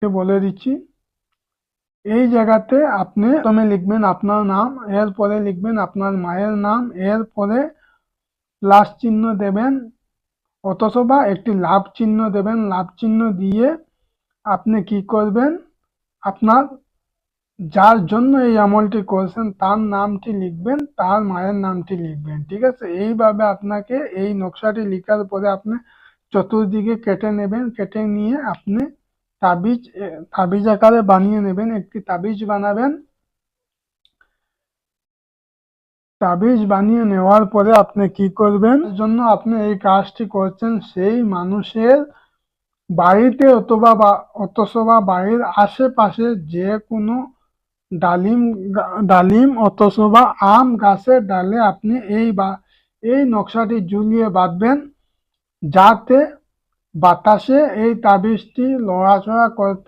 বলে দিচ্ছি। এই জায়গাতে আপনি প্রথমে লিখবেন আপনার নাম, এরপরে লিখবেন আপনার মায়ের নাম, এরপরে প্লাস চিহ্ন দেবেন অথবা একটি লাভ চিহ্ন দেবেন। লাভ চিহ্ন দিয়ে আপনি কি করবেন, আপনার যার জন্য এই আমলটি করছেন তার নামটি লিখবেন, তার মায়ের নামটি লিখবেন। ঠিক আছে, এইভাবে আপনাকে এই নকশাটি লেখার পরে আপনি চতুর্দিকে কেটে নেবেন। কেটে নিয়ে আপনি তাবিজ আকারে বানিয়ে নেবেন। একটি তাবিজ বানাবেন। তাবিজ বানিয়ে নেওয়ার পরে আপনি কি করবেন, এর জন্য আপনি এই কাজটি করছেন সেই মানুষের বাড়িতে অথবা বাড়ির আশেপাশে যে কোনো ডালিম অথবা আম গাছের ডালে আপনি এই নকশাটি ঝুলিয়ে বাঁধবেন, যাতে বাতাসে এই তাবিজটি লড়াচড়া করতে